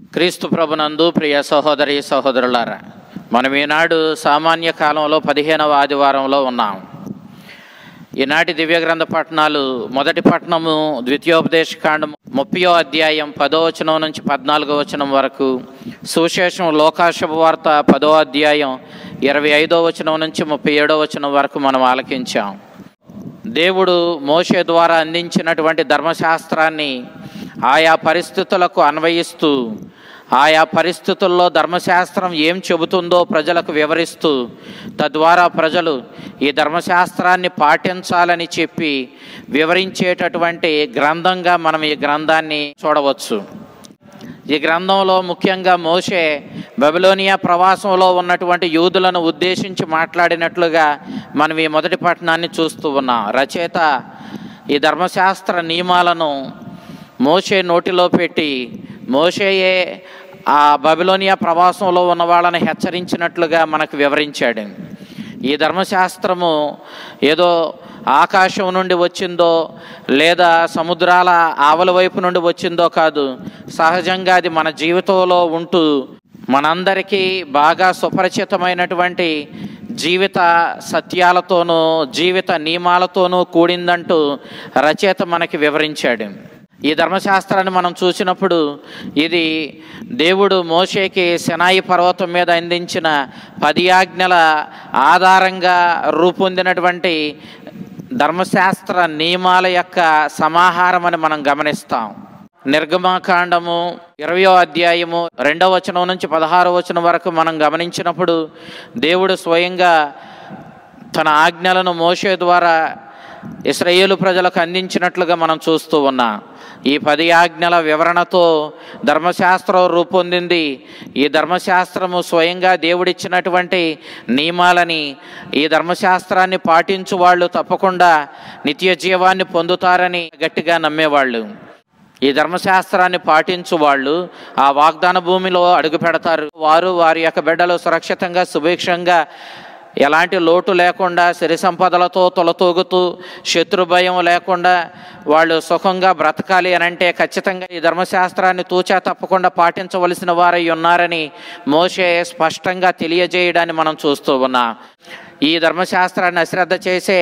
క్రీస్తు ప్రభునందు ప్రియ సహోదరి సహోదరులారా, మనం ఈనాడు సామాన్య కాలంలో 15వ ఆదివారంలో ఉన్నాం. ఈనాటి దివ్య గ్రంథ పఠనాలు మొదటి పట్టణము ద్వితీయోపదేశకాండము 30వ అధ్యాయం 10వ వచనం నుంచి 14వ వచనం వరకు, సువిశేషం లోకాశుభవార్త 10వ అధ్యాయం 25వ వచనం నుంచి 37వ వచనం వరకు మనం ఆలకించాం. దేవుడు మోషే ద్వారా అందించినటువంటి ధర్మశాస్త్రాన్ని ఆయా పరిస్థితులకు అన్వయిస్తూ, ఆయా పరిస్థితుల్లో ధర్మశాస్త్రం ఏం చెబుతుందో ప్రజలకు వివరిస్తూ, తద్వారా ప్రజలు ఈ ధర్మశాస్త్రాన్ని పాటించాలని చెప్పి వివరించేటటువంటి గ్రంథంగా మనం ఈ గ్రంథాన్ని చూడవచ్చు. ఈ గ్రంథంలో ముఖ్యంగా మోషే బబిలోనియా ప్రవాసంలో ఉన్నటువంటి యూదులను ఉద్దేశించి మాట్లాడినట్లుగా మనం ఈ మొదటి పట్టణాన్ని చూస్తూ ఉన్నాం. రచయిత ఈ ధర్మశాస్త్ర నియమాలను మోషే నోటిలో పెట్టి, మోషేయే ఆ బబిలోనియా ప్రవాసంలో ఉన్న వాళ్ళని హెచ్చరించినట్లుగా మనకు వివరించాడు. ఈ ధర్మశాస్త్రము ఏదో ఆకాశం నుండి వచ్చిందో లేదా సముద్రాల ఆవల వైపు నుండి వచ్చిందో కాదు, సహజంగా అది మన జీవితంలో ఉంటూ మనందరికీ బాగా సుపరిచితమైనటువంటి జీవిత సత్యాలతోనూ జీవిత నియమాలతోనూ కూడిందంటూ రచయిత మనకి వివరించాడు. ఈ ధర్మశాస్త్రాన్ని మనం చూసినప్పుడు ఇది దేవుడు మోషేకి సినాయి పర్వతం మీద అందించిన 10 ఆజ్ఞల ఆధారంగా రూపొందినటువంటి ధర్మశాస్త్ర నియమాల యొక్క సమాహారం అని మనం గమనిస్తాం. నిర్గమకాండము 20వ అధ్యాయము 2వ వచనం నుంచి 16వ వచనం వరకు మనం గమనించినప్పుడు దేవుడు స్వయంగా తన ఆజ్ఞలను మోషే ద్వారా ఇశ్రాయేలు ప్రజలకు అందించినట్లుగా మనం చూస్తూ ఉన్నాం. ఈ 10 ఆజ్ఞల వివరణతో ధర్మశాస్త్రం రూపొందింది. ఈ ధర్మశాస్త్రము స్వయంగా దేవుడిచ్చినటువంటి నియమాలని, ఈ ధర్మశాస్త్రాన్ని పాటించు వాళ్ళు తప్పకుండా నిత్య జీవాన్ని పొందుతారని గట్టిగా నమ్మేవాళ్ళు. ఈ ధర్మశాస్త్రాన్ని పాటించు వాళ్ళు ఆ వాగ్దాన భూమిలో అడుగు పెడతారు. వారు వారి యొక్క బిడ్డలు సురక్షితంగా సుభిక్షంగా ఎలాంటి లోటు లేకుండా సిరి సంపదలతో తొలతూగుతూ శత్రు భయం లేకుండా వాళ్ళు సుఖంగా బ్రతకాలి అని అంటే ఖచ్చితంగా ఈ ధర్మశాస్త్రాన్ని తూచా తప్పకుండా పాటించవలసిన వారై ఉన్నారని మోషే స్పష్టంగా తెలియజేయడాన్ని మనం చూస్తూ ఉన్నాం. ఈ ధర్మశాస్త్రాన్ని అశ్రద్ధ చేసే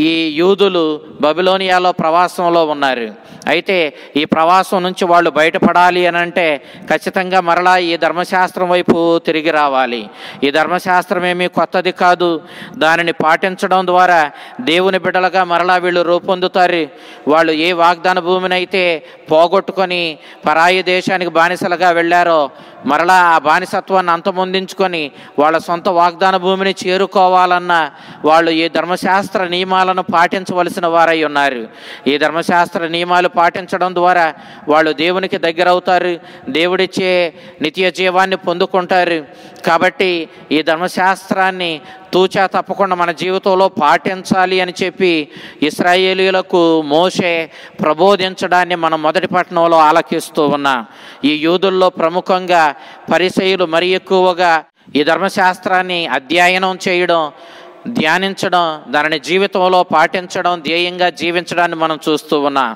ఈ యూదులు బబిలోనియాలో ప్రవాసంలో ఉన్నారు. అయితే ఈ ప్రవాసం నుంచి వాళ్ళు బయటపడాలి అని అంటే ఖచ్చితంగా మరలా ఈ ధర్మశాస్త్రం వైపు తిరిగి రావాలి. ఈ ధర్మశాస్త్రం ఏమీ కొత్తది కాదు. దానిని పాటించడం ద్వారా దేవుని బిడ్డలుగా మరలా వీళ్ళు రూపొందుతారు. వాళ్ళు ఏ వాగ్దాన భూమిని అయితే పోగొట్టుకొని పరాయి దేశానికి బానిసలుగా వెళ్ళారో మరలా ఆ బానిసత్వాన్ని అంతమొందించుకొని వాళ్ళ సొంత వాగ్దాన భూమిని చేరుకోవాలన్న వాళ్ళు ఈ ధర్మశాస్త్ర నియమాలను పాటించవలసిన వారై ఉన్నారు. ఈ ధర్మశాస్త్ర నియమాలు పాటించడం ద్వారా వాళ్ళు దేవునికి దగ్గర అవుతారు, దేవుడిచ్చే నిత్య జీవాన్ని పొందుకుంటారు. కాబట్టి ఈ ధర్మశాస్త్రాన్ని తూచా తప్పకుండా మన జీవితంలో పాటించాలి అని చెప్పి ఇశ్రాయేలీయులకు మోషే ప్రబోధించడాన్ని మనం మొదటి పట్టణంలో ఆలకిస్తూ ఉన్నాం. ఈ యూదుల్లో ప్రముఖంగా పరిసయ్యులు మరి ఎక్కువగా ఈ ధర్మశాస్త్రాన్ని అధ్యయనం చేయడం, ధ్యానించడం, దానిని జీవితంలో పాటించడం, ధ్యేయంగా జీవించడాన్ని మనం చూస్తూ ఉన్నాం.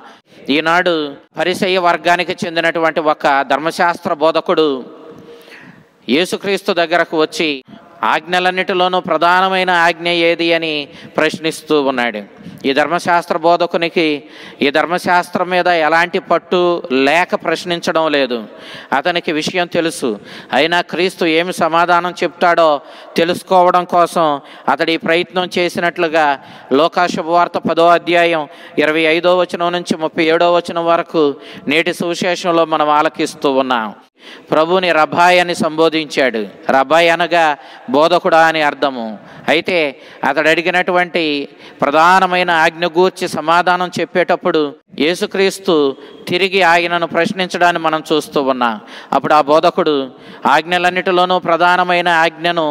ఈనాడు పరిసయ్య వర్గానికి చెందినటువంటి ఒక ధర్మశాస్త్ర బోధకుడు యేసుక్రీస్తు దగ్గరకు వచ్చి ఆజ్ఞలన్నిటిలోనూ ప్రధానమైన ఆజ్ఞ ఏది అని ప్రశ్నిస్తూ ఉన్నాడు. ఈ ధర్మశాస్త్ర బోధకునికి ఈ ధర్మశాస్త్రం మీద ఎలాంటి పట్టు లేక ప్రశ్నించడం లేదు. అతనికి విషయం తెలుసు. అయినా క్రీస్తు ఏమి సమాధానం చెప్తాడో తెలుసుకోవడం కోసం అతడి ప్రయత్నం చేసినట్లుగా లోకాశుభవార్త 10వ అధ్యాయం 25వ వచనం నుంచి 37వ వచనం వరకు నేటి సువిశేషంలో మనం ఆలకిస్తూ ఉన్నాం. ప్రభుని రబ్బాయి అని సంబోధించాడు. రబ్బాయి అనగా బోధకుడా అని అర్థము. అయితే అతడు అడిగినటువంటి ప్రధానమైన ఆజ్ఞ గూర్చి సమాధానం చెప్పేటప్పుడు యేసుక్రీస్తు తిరిగి ఆయనను ప్రశ్నించడాన్ని మనం చూస్తూ ఉన్నాం. అప్పుడు ఆ బోధకుడు ఆజ్ఞలన్నిటిలోనూ ప్రధానమైన ఆజ్ఞను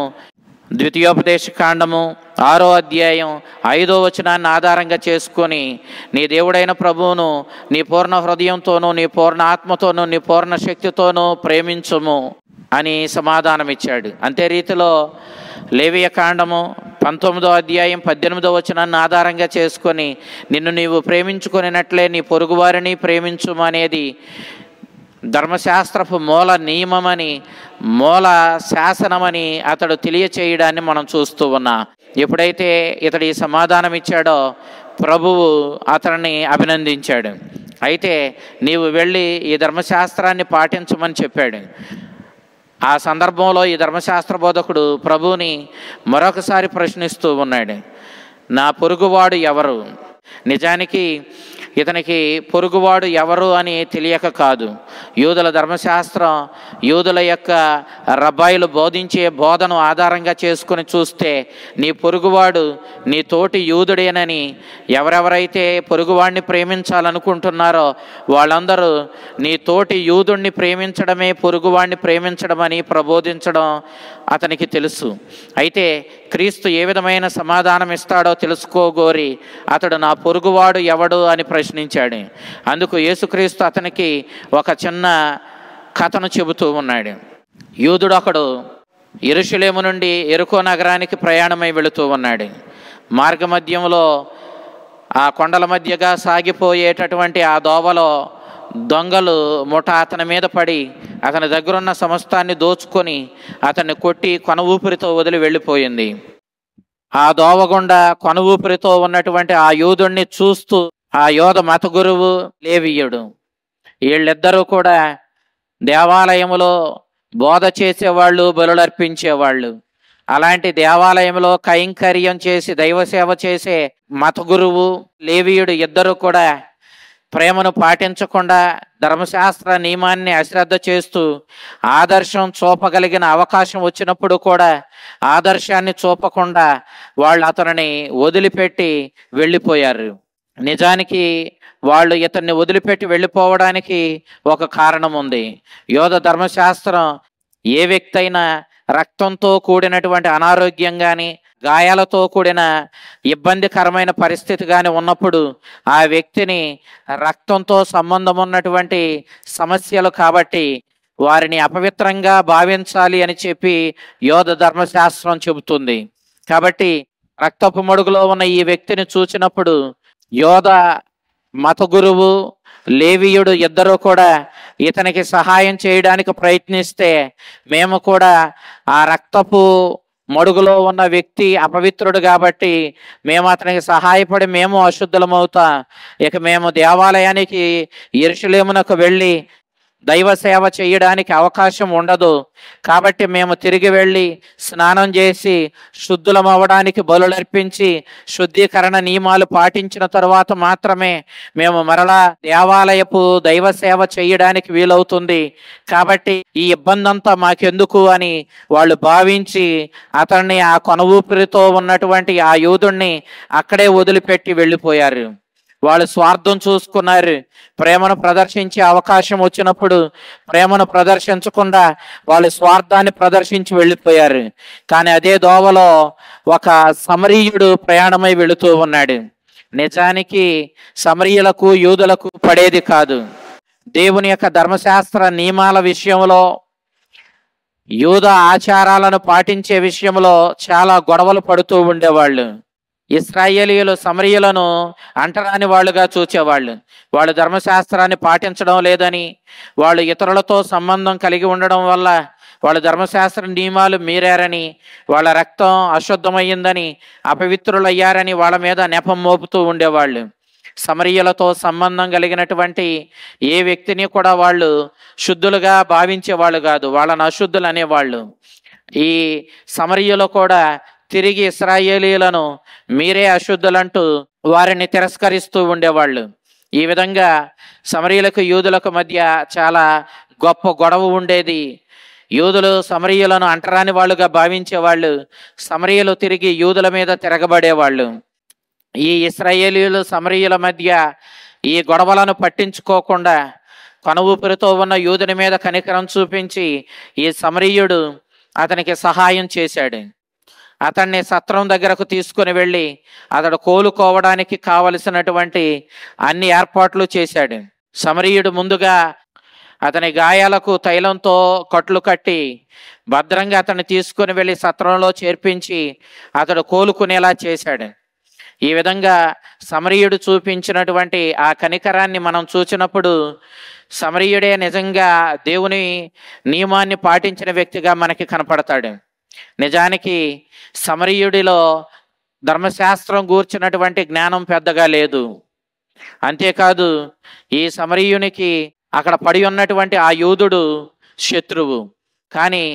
ద్వితీయోపదేశకాండము 6వ అధ్యాయం 5వ వచనాన్ని ఆధారంగా చేసుకొని నీ దేవుడైన ప్రభువును నీ పూర్ణ హృదయంతోనూ నీ పూర్ణ ఆత్మతోనూ నీ పూర్ణ శక్తితోనూ ప్రేమించుము అని సమాధానం ఇచ్చాడు. అంతే రీతిలో లేవియ కాండము 19వ అధ్యాయం 18వ వచనాన్ని ఆధారంగా చేసుకొని నిన్ను నీవు ప్రేమించుకునేటట్లే నీ పొరుగువారిని ప్రేమించుము అనేది ధర్మశాస్త్రపు మూల నియమమని, మూల శాసనమని అతడు తెలియచేయడాన్ని మనం చూస్తూ ఉన్నాం. ఎప్పుడైతే ఇతడు ఈ సమాధానం ఇచ్చాడో ప్రభువు అతన్ని అభినందించాడు. అయితే నీవు వెళ్ళి ఈ ధర్మశాస్త్రాన్ని పాటించమని చెప్పాడు. ఆ సందర్భంలో ఈ ధర్మశాస్త్ర బోధకుడు ప్రభువుని మరొకసారి ప్రశ్నిస్తూ ఉన్నాడు, నా పొరుగువాడు ఎవరు? నిజానికి ఇతనికి పొరుగువాడు ఎవరు అని తెలియక కాదు. యూదుల ధర్మశాస్త్రం, యూదుల యొక్క రబ్బాయిలు బోధించే బోధను ఆధారంగా చేసుకుని చూస్తే నీ పొరుగువాడు నీ తోటి యూదుడేనని, ఎవరెవరైతే పొరుగువాడిని ప్రేమించాలనుకుంటున్నారో వాళ్ళందరూ నీ తోటి యూదుడిని ప్రేమించడమే పొరుగువాడిని ప్రేమించడమని ప్రబోధించడం అతనికి తెలుసు. అయితే క్రీస్తు ఏ విధమైన సమాధానం ఇస్తాడో తెలుసుకోగోరి అతడు నా పొరుగువాడు ఎవడు అని ప్రశ్నించాడు. అందుకు యేసుక్రీస్తు అతనికి ఒక చిన్న కథను చెబుతూ ఉన్నాడు. యూదుడు ఒకడు యెరూషలేము నుండి యెరికో నగరానికి ప్రయాణమై వెళుతూ ఉన్నాడు. మార్గమధ్యంలో ఆ కొండల మధ్యగా సాగిపోయేటటువంటి ఆ దోవలో దొంగలు ముఠ అతని మీద పడి అతని దగ్గరున్న సమస్తాన్ని దోచుకొని అతన్ని కొట్టి కొన ఊపిరితో వదిలి వెళ్ళిపోయింది. ఆ దోవగుండా కొన ఊపిరితో ఉన్నటువంటి ఆ యూదుణ్ణి చూస్తూ ఆ యోధ మత గురువు లేవీయుడు వీళ్ళిద్దరూ కూడా దేవాలయములో బోధ చేసేవాళ్ళు, బలులర్పించేవాళ్ళు. అలాంటి దేవాలయంలో కైంకర్యం చేసి దైవసేవ చేసే మత గురువు లేవీయుడు ఇద్దరు కూడా ప్రేమను పాటించకుండా ధర్మశాస్త్ర నియమాన్ని అశ్రద్ధ చేస్తూ ఆదర్శం చూపగలిగిన అవకాశం వచ్చినప్పుడు కూడా ఆదర్శాన్ని చూపకుండా వాళ్ళు అతనిని వదిలిపెట్టి వెళ్ళిపోయారు. నిజానికి వాళ్ళు ఇతన్ని వదిలిపెట్టి వెళ్ళిపోవడానికి ఒక కారణం ఉంది. యోధ ధర్మశాస్త్రం ఏ వ్యక్తి అయినా రక్తంతో కూడినటువంటి అనారోగ్యం కానీ, గాయాలతో కూడిన ఇబ్బందికరమైన పరిస్థితి కానీ ఉన్నప్పుడు ఆ వ్యక్తిని రక్తంతో సంబంధం ఉన్నటువంటి సమస్యలు కాబట్టి వారిని అపవిత్రంగా భావించాలి అని చెప్పి యోధ ధర్మశాస్త్రం చెబుతుంది. కాబట్టి రక్తపు మడుగులో ఉన్న ఈ వ్యక్తిని చూసినప్పుడు యోధ మత గురువు లేవీయుడు ఇద్దరూ కూడా ఇతనికి సహాయం చేయడానికి ప్రయత్నిస్తే మేము కూడా ఆ రక్తపు మడుగులో ఉన్న వ్యక్తి అపవిత్రుడు కాబట్టి మేము అతనికి సహాయపడి మేము అశుద్ధులమవుతాం. ఇక మేము దేవాలయానికి యెరూషలేమునకు వెళ్ళి దైవ సేవ చేయడానికి అవకాశం ఉండదు. కాబట్టి మేము తిరిగి వెళ్ళి స్నానం చేసి శుద్ధులం అవ్వడానికి బలులర్పించి శుద్ధీకరణ నియమాలు పాటించిన తరువాత మాత్రమే మేము మరలా దేవాలయపు దైవ సేవ చేయడానికి వీలవుతుంది. కాబట్టి ఈ ఇబ్బంది అంతా మాకెందుకు అని వాళ్ళు భావించి అతన్ని ఆ కొన ఊపిరితో ఉన్నటువంటి ఆ యూదుణ్ణి అక్కడే వదిలిపెట్టి వెళ్ళిపోయారు. వాళ్ళు స్వార్థం చూసుకున్నారు. ప్రేమను ప్రదర్శించే అవకాశం వచ్చినప్పుడు ప్రేమను ప్రదర్శించకుండా వాళ్ళు స్వార్థాన్ని ప్రదర్శించి వెళ్ళిపోయారు. కానీ అదే దోవలో ఒక సమరీయుడు ప్రయాణమై వెళుతూ ఉన్నాడు. నిజానికి సమరీయులకు యూదులకు పడేది కాదు. దేవుని యొక్క ధర్మశాస్త్ర నియమాల విషయంలో, యూద ఆచారాలను పాటించే విషయంలో చాలా గొడవలు పడుతూ ఉండేవాళ్ళు. ఇశ్రాయేలీయులు సమరీయులను అంటరాని వాళ్ళుగా చూచేవాళ్ళు. వాళ్ళు ధర్మశాస్త్రాన్ని పాటించడం లేదని, వాళ్ళు ఇతరులతో సంబంధం కలిగి ఉండడం వల్ల వాళ్ళు ధర్మశాస్త్ర నియమాలు మీరారని, వాళ్ళ రక్తం అశుద్ధమయ్యిందని, అపవిత్రులయ్యారని వాళ్ళ మీద నెపం మోపుతూ ఉండేవాళ్ళు. సమరీయులతో సంబంధం కలిగినటువంటి ఏ వ్యక్తిని కూడా వాళ్ళు శుద్ధులుగా భావించేవాళ్ళు కాదు, వాళ్ళని అశుద్ధులు అనేవాళ్ళు. ఈ సమరీయులు కూడా తిరిగి ఇశ్రాయేలీయులను మీరే అశుద్ధులంటూ వారిని తిరస్కరిస్తూ ఉండేవాళ్ళు. ఈ విధంగా సమరీయులకు యూదులకు మధ్య చాలా గొప్ప గొడవ ఉండేది. యూదులు సమరీయులను అంటరాని వాళ్ళుగా భావించేవాళ్ళు, సమరీయులు తిరిగి యూదుల మీద తిరగబడేవాళ్ళు. ఈ ఇశ్రాయేలీయులు సమరీయుల మధ్య ఈ గొడవలను పట్టించుకోకుండా కొన ఊపిరితో ఉన్న యూదుని మీద కనికరం చూపించి ఈ సమరీయుడు అతనికి సహాయం చేశాడు. అతన్ని సత్రం దగ్గరకు తీసుకుని వెళ్ళి అతడు కోలుకోవడానికి కావలసినటువంటి అన్ని ఏర్పాట్లు చేశాడు. సమరీయుడు ముందుగా అతని గాయాలకు తైలంతో కట్లు కట్టి భద్రంగా అతన్ని తీసుకుని వెళ్ళి సత్రంలో చేర్పించి అతడు కోలుకునేలా చేశాడు. ఈ విధంగా సమరయుడు చూపించినటువంటి ఆ కనికరాన్ని మనం చూసినప్పుడు సమరయుడే నిజంగా దేవుని నియమాన్ని పాటించిన వ్యక్తిగా మనకి కనపడతాడు. నిజానికి సమరయుడిలో ధర్మశాస్త్రం గూర్చినటువంటి జ్ఞానం పెద్దగా లేదు. అంతేకాదు ఈ సమరయునికి అక్కడ పడి ఉన్నటువంటి ఆ యూదుడు శత్రువు. కానీ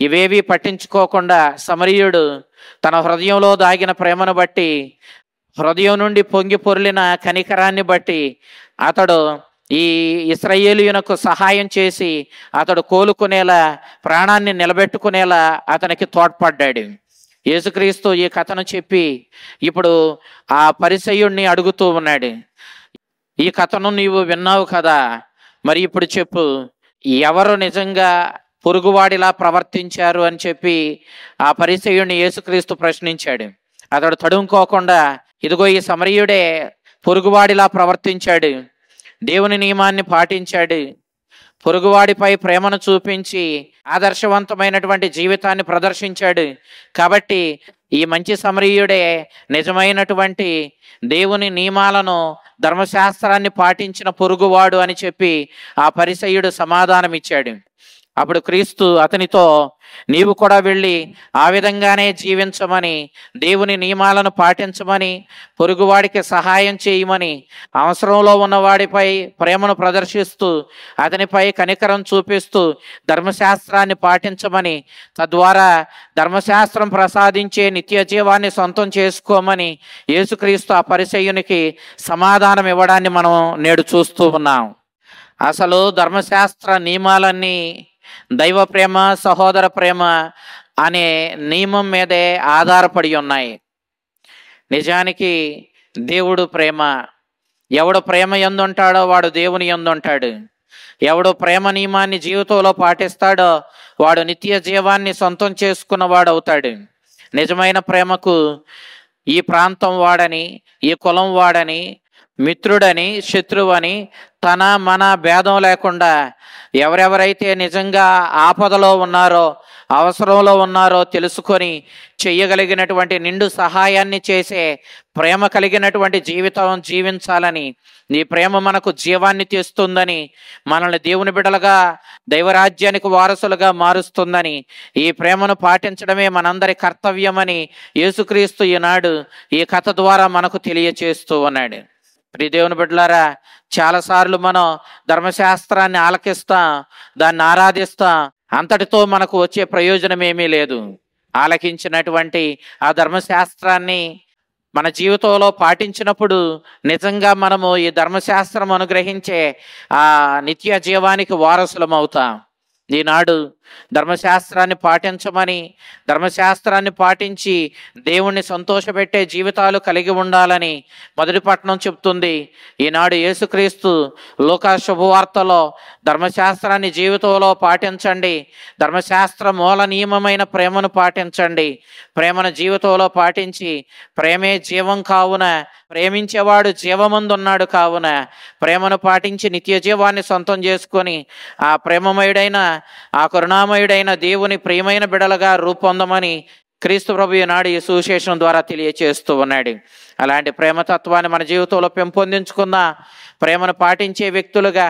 ఇవేవి పట్టించుకోకుండా సమరయుడు తన హృదయంలో దాగిన ప్రేమను బట్టి, హృదయం నుండి పొంగి పొర్లిన కనికరాన్ని బట్టి అతడు ఈ ఇశ్రాయేలీయునకు సహాయం చేసి అతడు కోలుకునేలా, ప్రాణాన్ని నిలబెట్టుకునేలా అతనికి తోడ్పడ్డాడు. యేసుక్రీస్తు ఈ కథను చెప్పి ఇప్పుడు ఆ పరిసయ్యుణ్ణి అడుగుతూ ఉన్నాడు, ఈ కథను నీవు విన్నావు కదా, మరి ఇప్పుడు చెప్పు, ఎవరు నిజంగా పొరుగువాడిలా ప్రవర్తించారు అని చెప్పి ఆ పరిసయ్యుణ్ణి యేసుక్రీస్తు ప్రశ్నించాడు. అతడు తడుముకోకుండా, ఇదిగో ఈ సమరయుడే పొరుగువాడిలా ప్రవర్తించాడు, దేవుని నియమాన్ని పాటించాడు, పొరుగువాడిపై ప్రేమను చూపించి ఆదర్శవంతమైనటువంటి జీవితాన్ని ప్రదర్శించాడు. కాబట్టి ఈ మంచి సమరయుడే నిజమైనటువంటి దేవుని నియమాలను, ధర్మశాస్త్రాన్ని పాటించిన పొరుగువాడు అని చెప్పి ఆ పరిసయ్యుడు సమాధానం ఇచ్చాడు. అప్పుడు క్రీస్తు అతనితో, నీవు కూడా వెళ్ళి ఆ విధంగానే జీవించమని, దేవుని నియమాలను పాటించమని, పొరుగువాడికి సహాయం చేయమని, అవసరంలో ఉన్నవాడిపై ప్రేమను ప్రదర్శిస్తూ అతనిపై కనికరం చూపిస్తూ ధర్మశాస్త్రాన్ని పాటించమని, తద్వారా ధర్మశాస్త్రం ప్రసాదించే నిత్య జీవాన్ని సొంతం చేసుకోమని యేసుక్రీస్తు ఆ పరిసయ్యునికి సమాధానం ఇవ్వడాన్ని మనం నేడు చూస్తూ ఉన్నాం. అసలు ధర్మశాస్త్ర నియమాలన్నీ దైవ ప్రేమ, సహోదర ప్రేమ అనే నియమం మీదే ఆధారపడి ఉన్నాయి. నిజానికి దేవుడు ప్రేమ. ఎవడు ప్రేమ యందుంటాడో వాడు దేవుని యందుంటాడు. ఎవడు ప్రేమ నియమాన్ని జీవితంలో పాటిస్తాడో వాడు నిత్య జీవాన్ని సొంతం చేసుకున్నవాడు అవుతాడు. నిజమైన ప్రేమకు ఈ ప్రాంతం వాడని, ఈ కులం వాడని, మిత్రుడని, శత్రువని, తన మన భేదం లేకుండా ఎవరెవరైతే నిజంగా ఆపదలో ఉన్నారో, అవసరంలో ఉన్నారో తెలుసుకొని చెయ్యగలిగినటువంటి నిండు సహాయాన్ని చేసే ప్రేమ కలిగినటువంటి జీవితం జీవించాలని, ఈ ప్రేమ మనకు జీవాన్ని తెస్తుందని, మనల్ని దేవుని బిడ్డలుగా దైవరాజ్యానికి వారసులుగా మారుస్తుందని, ఈ ప్రేమను పాటించడమే మనందరి కర్తవ్యమని యేసుక్రీస్తు ఈనాడు ఈ కథ ద్వారా మనకు తెలియచేస్తూ ఉన్నాడు. ప్రియ దేవుని బిడ్డలారా, చాలాసార్లు మనం ధర్మశాస్త్రాన్ని ఆలకిస్తాం, దాన్ని ఆరాధిస్తాం, అంతటితో మనకు వచ్చే ప్రయోజనం ఏమీ లేదు. ఆలకించినటువంటి ఆ ధర్మశాస్త్రాన్ని మన జీవితంలో పాటించినప్పుడు నిజంగా మనము ఈ ధర్మశాస్త్రం అనుగ్రహించే ఆ నిత్య జీవానికి వారసులం అవుతాం. ఈనాడు ధర్మశాస్త్రాన్ని పాటించమని, ధర్మశాస్త్రాన్ని పాటించి దేవుణ్ణి సంతోషపెట్టే జీవితాలు కలిగి ఉండాలని మొదటి పట్టణం చెప్తుంది. ఈనాడు యేసుక్రీస్తు లూకా శుభవార్తలో ధర్మశాస్త్రాన్ని జీవితంలో పాటించండి, ధర్మశాస్త్ర మూల నియమమైన ప్రేమను పాటించండి, ప్రేమను జీవితంలో పాటించి ప్రేమే జీవం కావున ప్రేమించేవాడు జీవమందున్నాడు కావున ప్రేమను పాటించి నిత్య జీవాన్ని సొంతం చేసుకొని ఆ ప్రేమమయుడైన, ఆ కరుణామయుడైన దేవుని ప్రియమైన బిడలుగా రూపొందమని క్రీస్తు ప్రభు ఈనాడు ఈ సువిశేషం ద్వారా తెలియచేస్తూ ఉన్నాడు. అలాంటి ప్రేమతత్వాన్ని మన జీవితంలో పెంపొందించుకుందాం. ప్రేమను పాటించే వ్యక్తులుగా,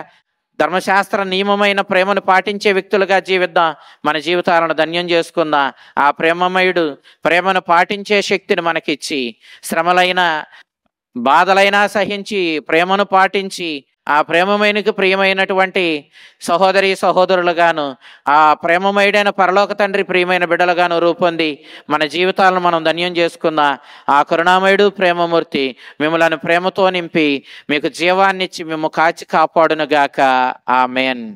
ధర్మశాస్త్ర నియమమైన ప్రేమను పాటించే వ్యక్తులుగా జీవిద్దాం. మన జీవితాలను ధన్యం చేసుకుందాం. ఆ ప్రేమమయుడు ప్రేమను పాటించే శక్తిని మనకిచ్చి, శ్రమలైన బాధలైనా సహించి ప్రేమను పాటించి ఆ ప్రేమమయునికి ప్రియమైనటువంటి సహోదరి సహోదరులుగాను, ఆ ప్రేమమయుడైన పరలోక తండ్రి ప్రియమైన బిడ్డలుగాను రూపొంది మన జీవితాలను మనం ధన్యం చేసుకుందాం. ఆ కరుణామయుడు ప్రేమమూర్తి మిమ్మల్ని ప్రేమతో నింపి మీకు జీవాన్నిచ్చి మేము కాచి కాపాడునుగాక. ఆమేన్.